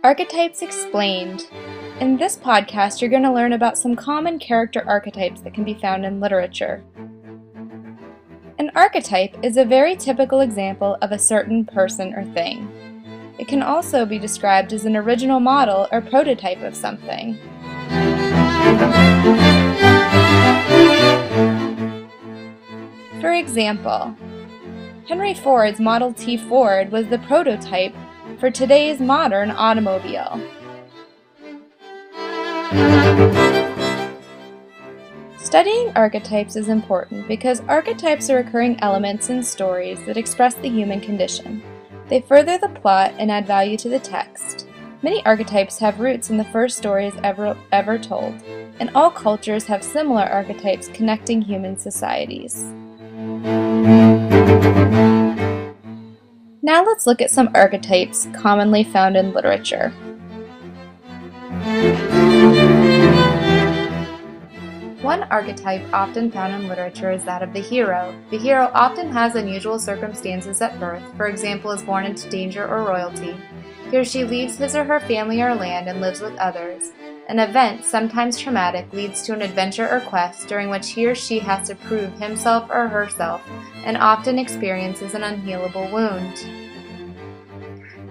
Archetypes Explained. In this podcast, you're going to learn about some common character archetypes that can be found in literature. An archetype is a very typical example of a certain person or thing. It can also be described as an original model or prototype of something. For example, Henry Ford's Model T Ford was the prototype for today's modern automobile. Studying archetypes is important because archetypes are recurring elements in stories that express the human condition. They further the plot and add value to the text. Many archetypes have roots in the first stories ever told, and all cultures have similar archetypes connecting human societies. Now let's look at some archetypes commonly found in literature. One archetype often found in literature is that of the hero. The hero often has unusual circumstances at birth, for example, is born into danger or royalty. He or she leaves his or her family or land and lives with others. An event, sometimes traumatic, leads to an adventure or quest during which he or she has to prove himself or herself and often experiences an unhealable wound.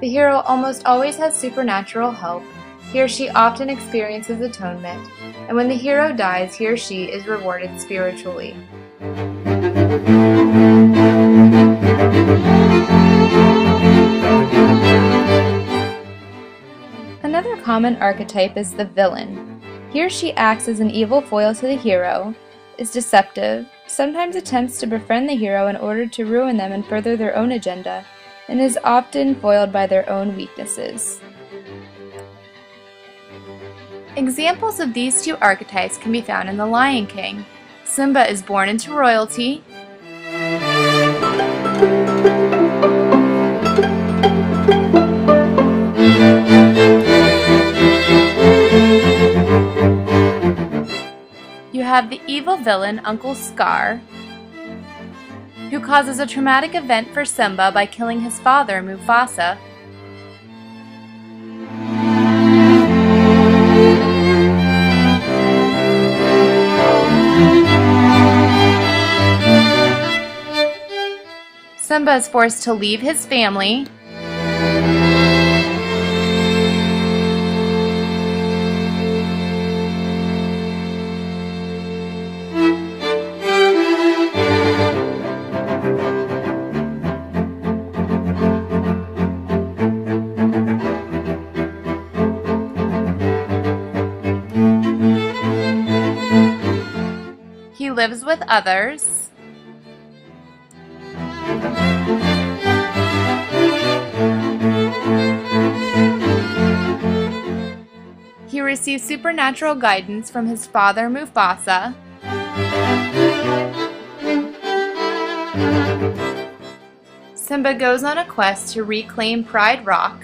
The hero almost always has supernatural help. He or she often experiences atonement, and when the hero dies, he or she is rewarded spiritually. Another common archetype is the villain. He or she acts as an evil foil to the hero, is deceptive, sometimes attempts to befriend the hero in order to ruin them and further their own agenda, and is often foiled by their own weaknesses. Examples of these two archetypes can be found in The Lion King. Simba is born into royalty, you have the evil villain Uncle Scar, who causes a traumatic event for Simba by killing his father, Mufasa. Simba is forced to leave his family, he lives with others, he receives supernatural guidance from his father Mufasa, Simba goes on a quest to reclaim Pride Rock,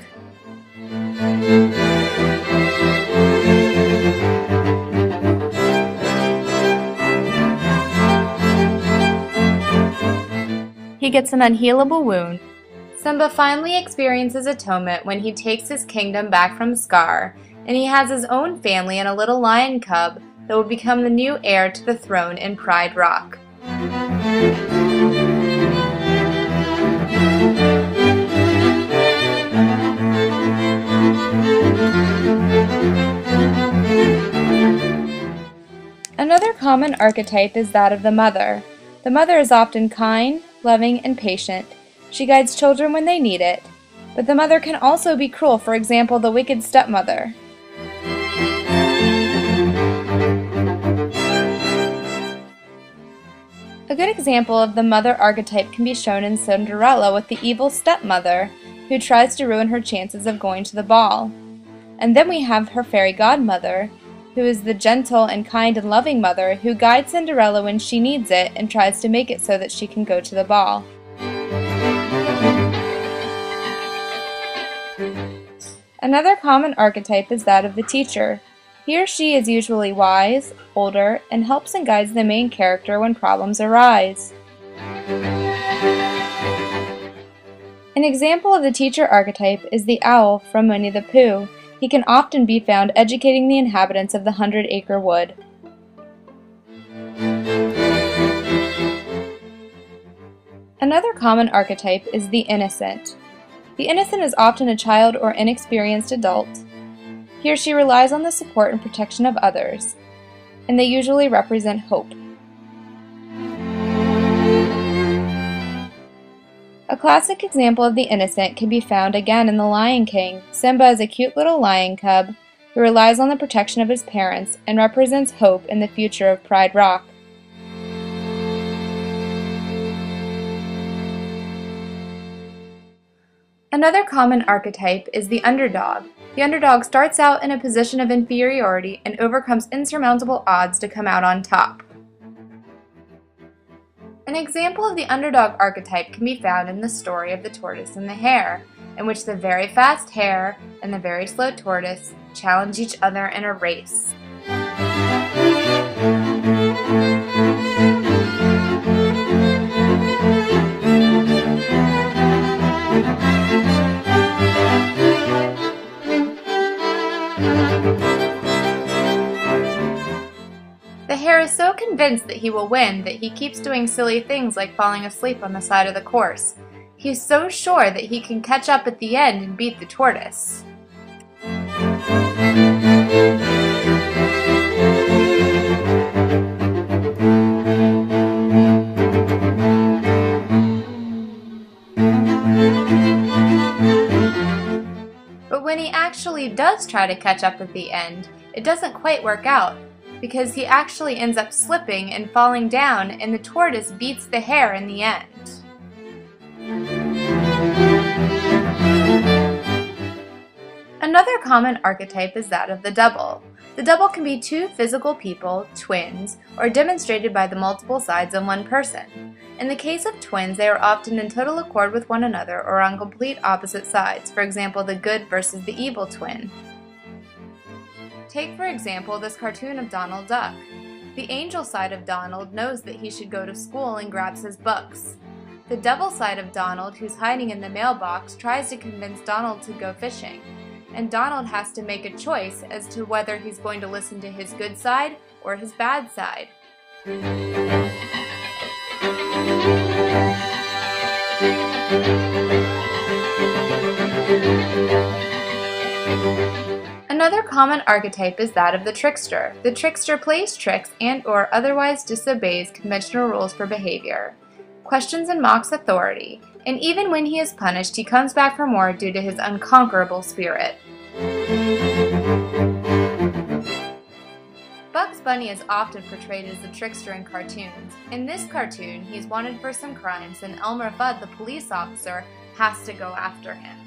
he gets an unhealable wound. Simba finally experiences atonement when he takes his kingdom back from Scar, and he has his own family and a little lion cub that will become the new heir to the throne in Pride Rock. Another common archetype is that of the mother. The mother is often kind, loving, and patient. She guides children when they need it, but the mother can also be cruel, for example, the wicked stepmother. A good example of the mother archetype can be shown in Cinderella with the evil stepmother, who tries to ruin her chances of going to the ball. And then we have her fairy godmother, who is the gentle and kind and loving mother who guides Cinderella when she needs it and tries to make it so that she can go to the ball. Another common archetype is that of the teacher. He or she is usually wise, older, and helps and guides the main character when problems arise. An example of the teacher archetype is the owl from Winnie the Pooh. He can often be found educating the inhabitants of the 100-acre wood. Another common archetype is the innocent. The innocent is often a child or inexperienced adult. He or she relies on the support and protection of others, and they usually represent hope. A classic example of the innocent can be found again in The Lion King. Simba is a cute little lion cub who relies on the protection of his parents and represents hope in the future of Pride Rock. Another common archetype is the underdog. The underdog starts out in a position of inferiority and overcomes insurmountable odds to come out on top. An example of the underdog archetype can be found in the story of the tortoise and the hare, in which the very fast hare and the very slow tortoise challenge each other in a race. The hare is so convinced that he will win that he keeps doing silly things like falling asleep on the side of the course. He is so sure that he can catch up at the end and beat the tortoise. But when he actually does try to catch up at the end, it doesn't quite work out, because he actually ends up slipping and falling down, and the tortoise beats the hare in the end. Another common archetype is that of the double. The double can be two physical people, twins, or demonstrated by the multiple sides of one person. In the case of twins, they are often in total accord with one another or on complete opposite sides, for example, the good versus the evil twin. Take, for example, this cartoon of Donald Duck. The angel side of Donald knows that he should go to school and grabs his books. The devil side of Donald, who's hiding in the mailbox, tries to convince Donald to go fishing. And Donald has to make a choice as to whether he's going to listen to his good side or his bad side. Another common archetype is that of the trickster. The trickster plays tricks and/or otherwise disobeys conventional rules for behavior, questions and mocks authority, and even when he is punished, he comes back for more due to his unconquerable spirit. Bugs Bunny is often portrayed as the trickster in cartoons. In this cartoon, he's wanted for some crimes, and Elmer Fudd, the police officer, has to go after him.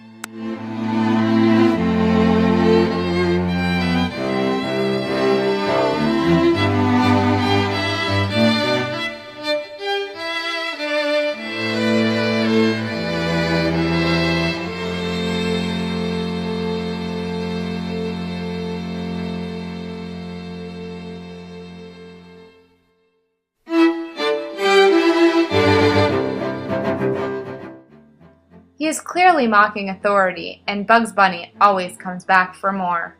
He is clearly mocking authority, and Bugs Bunny always comes back for more.